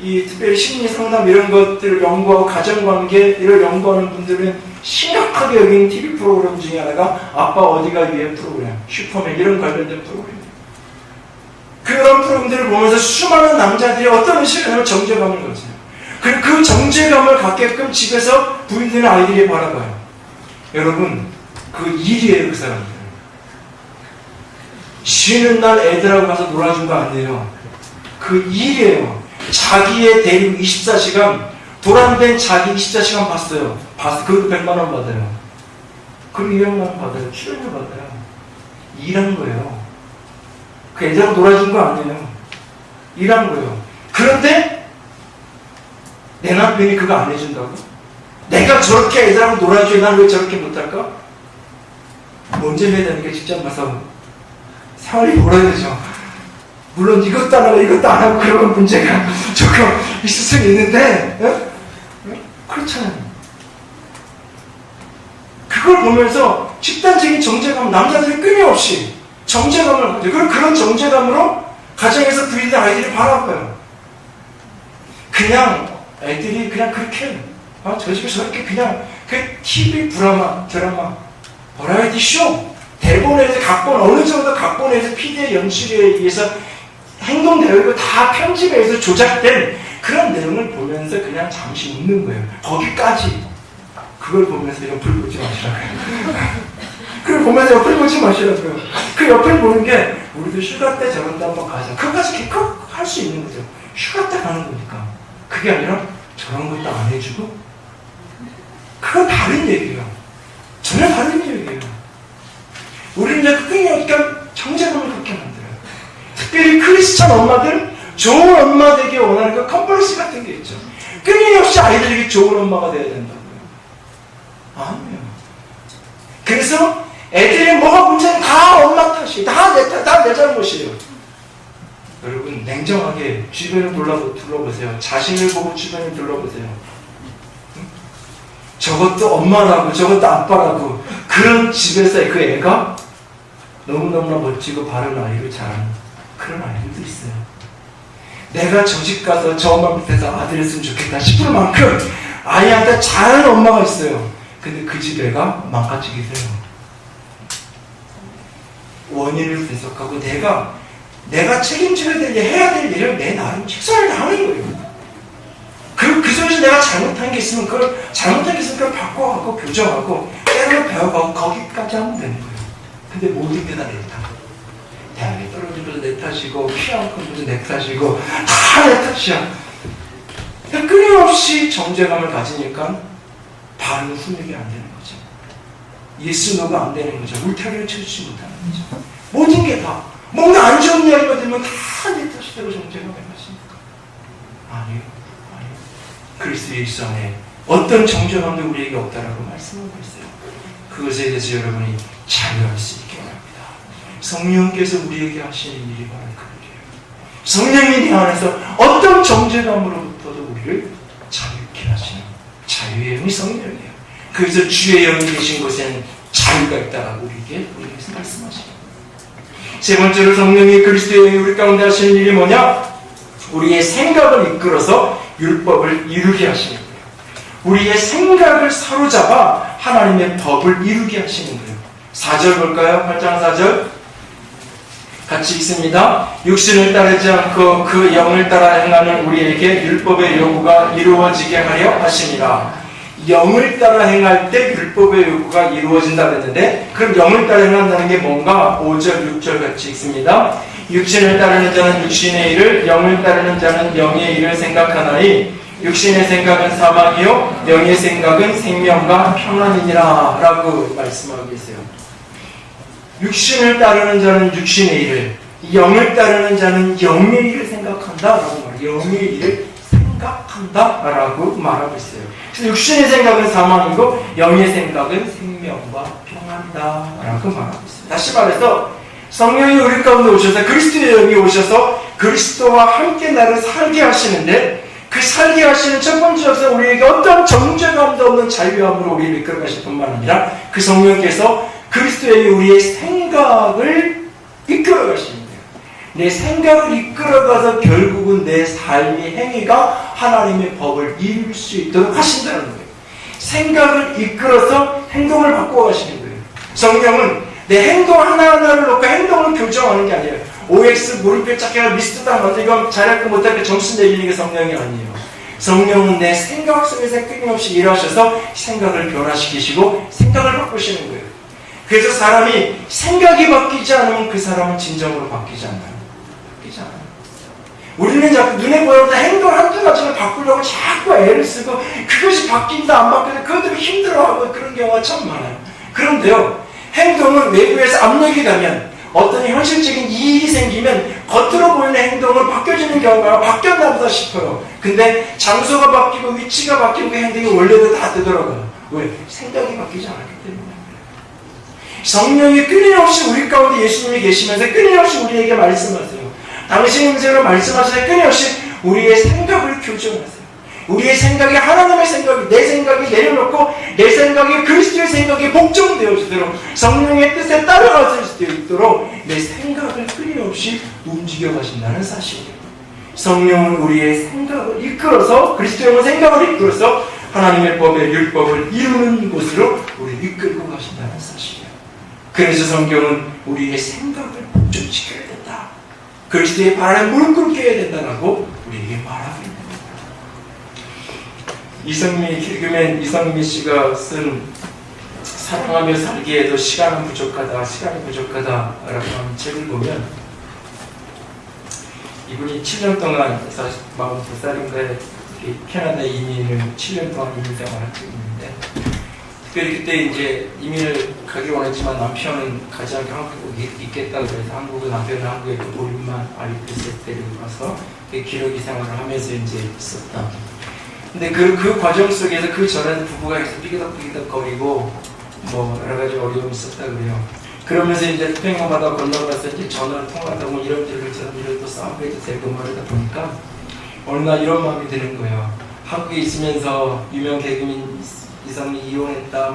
이 특별히 심리 상담 이런 것들을 연구하고 가정관계를 연구하는 분들은 심각하게 여기는 TV 프로그램 중에 하나가 아빠 어디가 위에 프로그램, 슈퍼맨 이런 관련된 프로그램이에요. 그런 프로그램들을 보면서 수많은 남자들이 어떤 의식을 하면 정죄감을 가져요. 그 정죄감을 갖게끔 집에서 부인되는 아이들이 바라봐요. 여러분, 그 일이에요, 그 사람들. 쉬는 날 애들하고 가서 놀아준 거 아니에요. 그 일이에요. 자기의 대립 24시간, 도란된 자기 24시간 봤어요. 그것도 100만 원 받아요. 그리고 200만 원 받아요. 출연료 받아요. 일한 거예요. 그 애들하고 놀아준 거 아니에요. 일한 거예요. 그런데 내 남편이 그거 안 해준다고? 내가 저렇게 애들하고 놀아줘야 난 왜 저렇게 못할까? 언제 해야 되는 게 직접 가서 생활이 몰아야 되죠. 물론 이것도 안 하고 이것도 안 하고 그러면 문제가 조금 있을 수 있는데 그렇잖아요. 그걸 보면서 집단적인 정죄감, 남자들이 끊임없이 정죄감을 가져요. 그리고 그런 정죄감으로 가정에서 부인된 아이들이 바라봐요. 그냥 애들이 그냥 그렇게 저 집에 저렇게 그냥 그 TV 드라마 버라이티 쇼 대본에서 각본 어느 정도 각본에서 PD의 연출에 의해서 행동되어 있고 다 편집에서 조작된 그런 내용을 보면서 그냥 잠시 웃는 거예요. 거기까지. 그걸 보면서 옆을 보지 마시라고요. 그걸 보면서 옆을 보지 마시라고요. 그 옆을 보는 게 우리도 휴가 때 저런 데 한번 가자. 그것까지 할 수 있는 거죠. 휴가 때 가는 거니까. 그게 아니라 저런 것도 안 해주고 그건 다른 얘기예요. 전혀 다른 얘기예요. 우리는 이제 그러니까 정죄감을 그렇게 만들어요. 특별히 크리스찬 엄마들, 좋은 엄마 되기 원하는 그 컴플렉스 같은 게 있죠. 끊임없이 아이들에게 좋은 엄마가 돼야 된다고요. 아니에요. 그래서 애들이 뭐가 문제는 다 엄마 탓이에요. 다 내 잘못이에요. 여러분 냉정하게 주변을 둘러보세요. 자신을 보고 주변을 둘러보세요. 응? 저것도 엄마라고 저것도 아빠라고 그런 집에서 그 애가 너무너무나 멋지고 바른 아이를 자라는 그런 아이들도 있어요. 내가 저 집 가서 저 엄마 밑에서 아들이었으면 좋겠다 싶을 만큼 아이한테 잘하는 엄마가 있어요. 근데 그 집 애가 망가지게 돼요. 원인을 분석하고 내가 책임져야 될 일, 해야 될 일을 내 나름 최선을 다하는 거예요. 그 속에서 내가 잘못한 게 있으면 그걸 바꿔가고 교정하고 때로 배워가고 거기까지 하면 되는 거예요. 근데 모든 게 다 내 탓. 대학에 떨어진 것도 내 탓이고 피아노 것도 내 탓이고 다 내 탓이야. 끊임없이 정죄감을 가지니까 바른 훈육이 안 되는 거죠. 예스노가 안 되는 거죠. 울타리를 쳐주지 못하는 거죠. 모든 게 다 뭔가 안 좋은 이야기가 되면 다 내 탓이되고 정죄감을 가십니까? 아니요. 그리스도 예수 안에 어떤 정죄감도 우리에게 없다라고 말씀하고 있어요. 그것에 대해서 여러분이 자유할 수 있게 합니다. 성령께서 우리에게 하시는 일이 바로 그일이에요. 성령이 내 안에서 어떤 정죄감으로부터도 우리를 자유케 하시는 자유의 영이 성령이에요. 그래서 주의 영이 계신 곳에는 자유가 있다라고 우리에게 말씀하십니다. 세 번째로 성령이 그리스도의 영이 우리 가운데 하시는 일이 뭐냐? 우리의 생각을 이끌어서 율법을 이루게 하시는 거예요. 우리의 생각을 사로잡아 하나님의 법을 이루게 하시는 거예요. 4절 볼까요? 8장 4절 같이 읽습니다. 육신을 따르지 않고 그 영을 따라 행하는 우리에게 율법의 요구가 이루어지게 하려 하심이라. 영을 따라 행할 때 율법의 요구가 이루어진다 그랬는데 그럼 영을 따라 행한다는 게 뭔가? 5절 6절 같이 읽습니다. 육신을 따르는 자는 육신의 일을, 영을 따르는 자는 영의 일을 생각하나니 육신의 생각은 사망이요 영의 생각은 생명과 평안이니라 라고 말씀하고 계세요. 육신을 따르는 자는 육신의 일을, 영을 따르는 자는 영의 일을 생각한다 라고 말해요. 영의 일을 생각한다 라고 말하고 있어요. 그래서 육신의 생각은 사망이고 영의 생각은 생명과 평안이다 라고 말하고 있어요. 다시 말해서 성령이 우리 가운데 오셔서 그리스도의 영이 오셔서 그리스도와 함께 나를 살게 하시는데, 그 살게 하시는 첫 번째 역사 우리에게 어떤 정죄감도 없는 자유함으로 우리를 이끌어가실 뿐만 아니라 그 성령께서 그리스도에게 우리의 생각을 이끌어가십니다. 내 생각을 이끌어가서 결국은 내 삶의 행위가 하나님의 법을 이룰 수 있도록 하신다는 거예요. 생각을 이끌어서 행동을 바꿔가시는 거예요. 성령은 내 행동 하나하나를 놓고 행동을 교정하는 게 아니에요. OX 몰입표 찾기가 리스트다 만들고 잘할거 못할거 점수 내리는 게 성령이 아니에요. 성령은 내 생각 속에서 끊임없이 일하셔서 생각을 변화시키시고 생각을 바꾸시는 거예요. 그래서 사람이 생각이 바뀌지 않으면 그 사람은 진정으로 바뀌지 않아요. 바뀌지 않아요. 우리는 자꾸 눈에 보여도 행동 한두 가지를 바꾸려고 자꾸 애를 쓰고 그것이 바뀐다 안 바뀐다 그것 때문에 힘들어하고 그런 경우가 참 많아요. 그런데요, 행동은 외부에서 압력이 가면 어떤 현실적인 이익이 생기면 겉으로 보이는 행동은 바뀌어지는 경우가 바뀌었나 보다 싶어요. 근데 장소가 바뀌고 위치가 바뀌고 그 행동이 원래도 다 되더라고요. 왜? 생각이 바뀌지 않았기 때문에. 성령이 끊임없이 우리 가운데 예수님이 계시면서 끊임없이 우리에게 말씀하세요. 당신의 인생으로 말씀하시되 끊임없이 우리의 생각을 교정하세요. 우리의 생각이 하나님의 생각이 내 생각이 내려놓고 내 생각이 그리스도의 생각이 복종되어지도록 성령의 뜻에 따라갈 수 있도록 내 생각을 끊임없이 움직여 가신다는 사실이에요. 성령은 우리의 생각을 이끌어서 그리스도의 생각을 이끌어서 하나님의 법의 율법을 이루는 곳으로 우리를 이끌고 가신다는 사실이에요. 그래서 성경은 우리의 생각을 복종시켜야 된다. 그리스도의 발 아래 무릎 꿇게 해야 된다고 우리에게 말하고 있는 개그맨 이성미 씨가 쓴 사랑하며 살기에도 시간은 부족하다, 시간이 부족하다 라고 하는 책을 보면 이분이 7년 동안 42살인가에 캐나다 이민을 7년 동안 이민 생활을 하고 있는데 특별히 그때 이제 이민을 가기 원했지만 남편은 가지 않게 한국에 있겠다고 해서 남편은 한국에 오랜만 알리프스 데리고 가서 기러기 생활을 하면서 이제 있었다. 근데 그 과정 속에서 그 전에는 부부가 계속 삐그덕거리고 뭐 여러 가지 어려움이 있었다 그래요. 그러면서 이제 태평양바다 건너가서 이제 전화를 통화하다 뭐 이런저런 또 싸움도 해도 되고 말하다 보니까 어느 날 이런 마음이 드는 거예요. 한국에 있으면서 유명 개그맨 이성이 이혼했다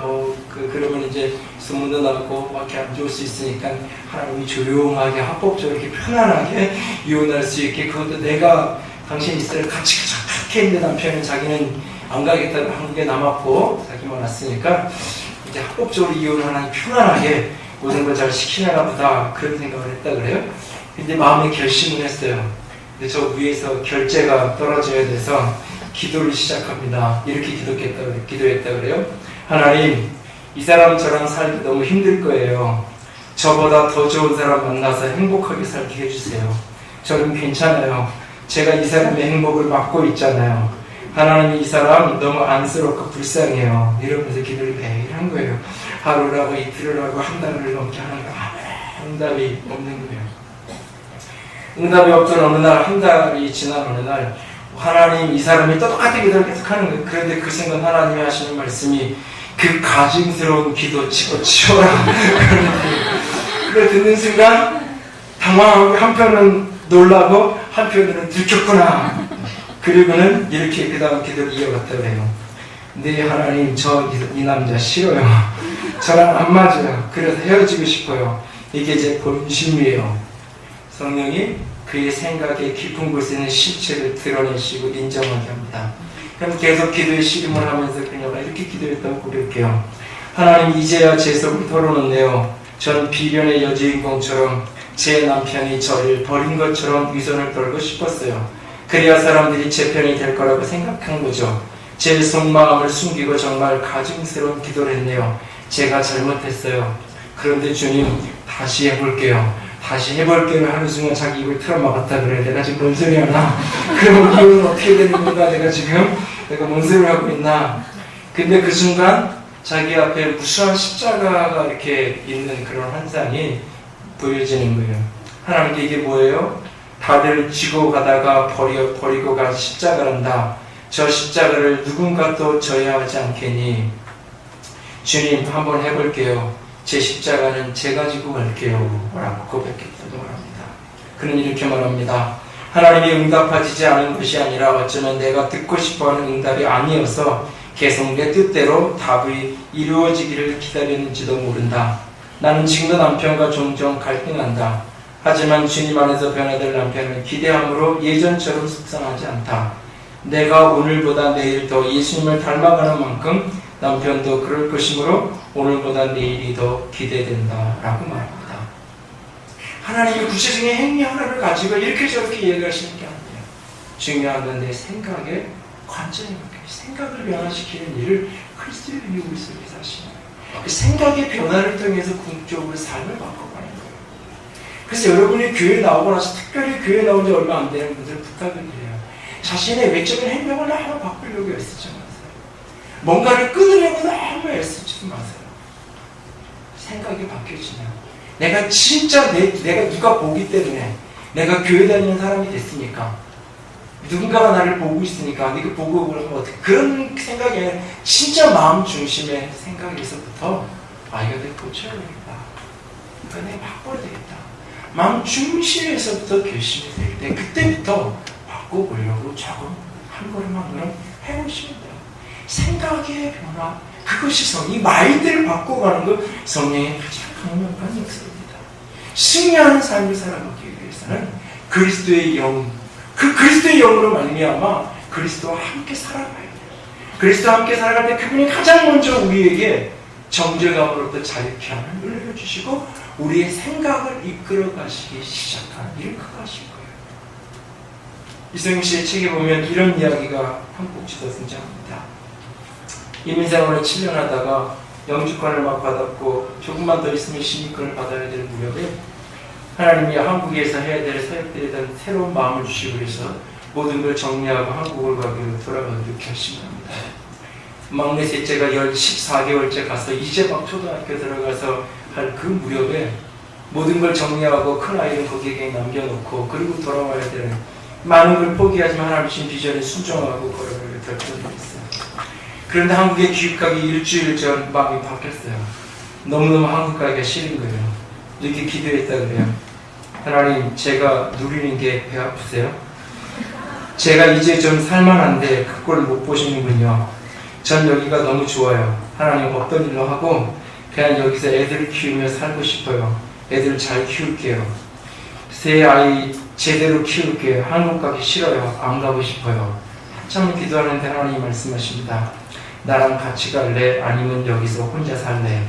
그러면 이제 소문도 나고 막 이렇게 안 좋을 수 있으니까 하나님이 조용하게 합법적으로 이렇게 편안하게 이혼할 수 있게 그것도 내가 당신 있을 같이 했는데 남편은 자기는 안 가겠다고 한국에 남았고 자기만 왔으니까 이제 합법적으로 이혼하는 편안하게 모든 걸 잘 시키나 보다 그런 생각을 했다 그래요. 근데 마음에 결심을 했어요. 근데 저 위에서 결제가 떨어져야 돼서 기도를 시작합니다. 이렇게 기도했다 그래요. 하나님, 이 사람 저랑 살기 너무 힘들 거예요. 저보다 더 좋은 사람 만나서 행복하게 살게 해주세요. 저는 괜찮아요. 제가 이 사람의 행복을 막고 있잖아요. 하나님이 이 사람 너무 안쓰럽고 불쌍해요. 이러면서 기도를 매일 한 거예요. 하루를 하고 이틀을 하고 한 달을 넘게 하는 거예요. 응답이 없는 거예요. 응답이 없던 어느 날, 한 달이 지난 어느 날 하나님 이 사람이 또 똑같은 기도를 계속 하는 거예요. 그런데 그 순간 하나님이 하시는 말씀이 그 가증스러운 기도 치워라. 그걸 듣는 순간 당황하고 한편은 놀라고 한편으로는 들켰구나. 그리고는 이렇게 그 다음 기도를 이어갔다 그래요. 네 하나님 이 남자 싫어요. 저랑 안 맞아요. 그래서 헤어지고 싶어요. 이게 제 본심이에요. 성령이 그의 생각의 깊은 곳에 있는 실체를 드러내시고 인정하게 합니다. 그럼 계속 기도의 씨름을 하면서 그녀가 이렇게 기도했다고 고백해요. 하나님 이제야 제 속을 털어놓네요. 전 비련의 여주인공처럼 제 남편이 저를 버린 것처럼 위선을 떨고 싶었어요. 그래야 사람들이 제 편이 될 거라고 생각한 거죠. 제 속마음을 숨기고 정말 가증스러운 기도를 했네요. 제가 잘못했어요. 그런데 주님 다시 해볼게요. 하는 순간 자기 입을 틀어막았다 그래. 내가 지금 뭔 소리 하나? 그러면 이유는 어떻게 되는 건가? 내가 뭔 소리를 하고 있나? 근데 그 순간 자기 앞에 무수한 십자가가 이렇게 있는 그런 환상이 보여지는 거예요. 하나님께 이게 뭐예요? 다들 지고 가다가 버리고 간 십자가란다. 저 십자가를 누군가 또 져야 하지 않겠니? 주님 한번 해볼게요. 제 십자가는 제가 지고 갈게요 라고 고백했다고 말합니다. 그는 이렇게 말합니다. 하나님이 응답하지 않은 것이 아니라 어쩌면 내가 듣고 싶어하는 응답이 아니어서 계속 내 뜻대로 답이 이루어지기를 기다렸는지도 모른다. 나는 지금도 남편과 종종 갈등한다. 하지만 주님 안에서 변화될 남편을 기대함으로 예전처럼 속상하지 않다. 내가 오늘보다 내일 더 예수님을 닮아가는 만큼 남편도 그럴 것이므로 오늘보다 내일이 더 기대된다 라고 말합니다. 하나님이 구체적인 행위 하나를 가지고 이렇게 저렇게 얘기하시는 게 아니에요. 중요한 건 내 생각의 관점이 바뀌어요. 생각을 변화시키는 일을 그리스도의 이유로 속에서 하시는 거예요. 그 생각의 변화를 통해서 궁극적으로 삶을 바꿔가는 거예요. 그래서 여러분이 교회 나오고 나서 특별히 교회 나온 지 얼마 안 되는 분들은 부탁을 드려요. 자신의 외적인 행동을 너무 바꾸려고 애쓰지 마세요. 뭔가를 끊으려고 너무 애쓰지 마세요. 생각이 바뀌어지면 내가 진짜 내가 누가 보기 때문에 내가 교회 다니는 사람이 됐으니까 누군가가 나를 보고 있으니까 네가 보고 그러면 어떻게 그런 생각이 아니라 진짜 마음 중심의 생각에서부터 이거 내가 고쳐야 되겠다. 이거 내가 바꿔야 되겠다. 마음 중심에서부터 결심이 될 때 그때부터 바꿔보려고 조금 한 걸음 한 걸음 해보시면 돼요. 생각의 변화 그것이 이 마인드를 바꿔가는 것 성령의 가장 강력한 역사입니다. 승리하는 삶을 살아가기 위해서는 그리스도의 영, 그 그리스도의 영으로 말미암아 그리스도와 함께 살아가야 돼요. 그리스도와 함께 살아갈 때 그분이 가장 먼저 우리에게 정죄감으로부터 자유케 하는 은혜를 주시고 우리의 생각을 이끌어 가시기 시작한 일을 그거 하실 거예요. 이성윤 씨의 책에 보면 이런 이야기가 한 꼭지도 등장합니다. 이민생활을 7년 하다가 영주권을 막 받았고 조금만 더 있으면 시민권을 받아야 될 무렵에 하나님이 한국에서 해야 될 사역들에 대한 새로운 마음을 주시고 그래서 모든 걸 정리하고 한국을 가기로 돌아가기로 결심합니다. 막내 셋째가 14개월째 가서 이제 막 초등학교 들어가서 할 그 무렵에 모든 걸 정리하고 큰아이를 거기에 남겨놓고 그리고 돌아와야 되는 많은 걸 포기하지만 하나님 주신 비전에 순종하고 걸어가기로 결정했어요. 그런데 한국에 귀국하기 일주일 전 마음이 바뀌었어요. 너무너무 한국 가기가 싫은 거예요. 이렇게 기도했다 그래요. 하나님, 제가 누리는 게 배 아프세요? 제가 이제 좀 살만한데 그걸 못 보시는군요. 전 여기가 너무 좋아요. 하나님 어떤 일로 하고 그냥 여기서 애들을 키우며 살고 싶어요. 애들 잘 키울게요. 새 아이 제대로 키울게요. 한국 가기 싫어요. 안 가고 싶어요. 한참 기도하는데 하나님이 말씀하십니다. 나랑 같이 갈래? 아니면 여기서 혼자 살래?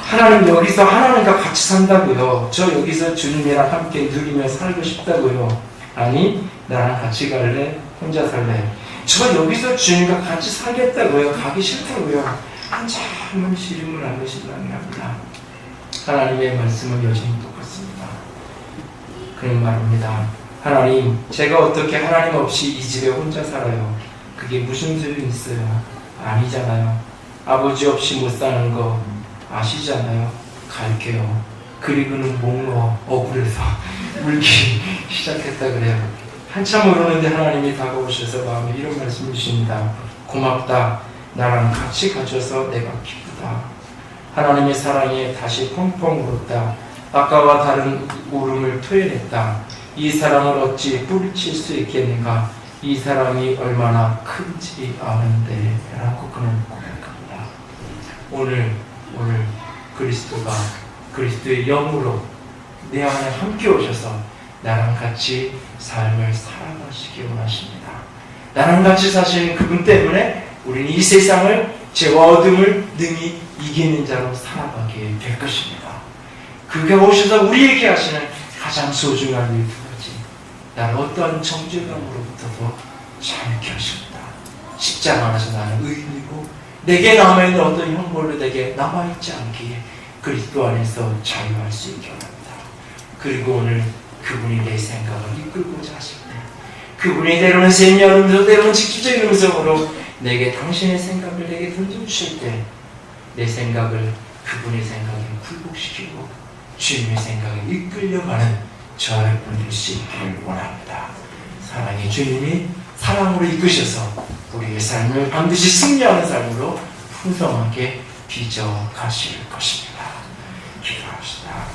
하나님 여기서 하나님과 같이 산다고요. 저 여기서 주님이랑 함께 누리며 살고 싶다고요. 아니 나랑 같이 갈래? 혼자 살래? 저 여기서 주님과 같이 살겠다고요. 가기 싫다고요. 한참은 시름을 안 하신다는 합니다. 하나님의 말씀은 여전히 똑같습니다. 그런 말입니다. 하나님, 제가 어떻게 하나님 없이 이 집에 혼자 살아요? 그게 무슨 소용이 있어요? 아니잖아요. 아버지 없이 못 사는 거 아시잖아요. 갈게요. 그리고는 목로 억울해서 울기 시작했다 그래요. 한참 모르는데 하나님이 다가오셔서 마음에 이런 말씀을 주십니다. 고맙다. 나랑 같이 가져서 내가 기쁘다. 하나님의 사랑에 다시 펑펑 울었다. 아까와 다른 울음을 토해냈다. 이 사랑을 어찌 뿌리칠 수 있겠는가? 이 사랑이 얼마나 큰지 아는데 라고 그는 고백합니다. 오늘 그리스도가 그리스도의 영으로 내 안에 함께 오셔서 나랑 같이 삶을 살아가시기 원하십니다. 나랑 같이 사시는 그분 때문에 우리는 이 세상을 죄와 어둠을 능히 이기는 자로 살아가게 될 것입니다. 그가 오셔서 우리에게 하시는 가장 소중한 일 두 가지, 나를 어떠한 정죄감으로부터도 자유케 하십니다. 십자가 안에서 나는 의인이고 내게 남아있는 어떤 형벌로 내게 남아있지 않기에 그리스도 안에서 자유할 수 있게 합니다. 그리고 오늘 그분이 내 생각을 이끌고자 하실 때 그분이 때로는 세미하면서 때로는 직접적인 음성으로 내게 당신의 생각을 내게 던져주실 때 내 생각을 그분의 생각에 굴복시키고 주님의 생각에 이끌려가는 저 여러분 될 수 있기를 원합니다. 사랑의 주님이 사랑으로 이끄셔서 우리의 삶을 반드시 승리하는 삶으로 풍성하게 빚어 가실 것입니다. 기도합시다.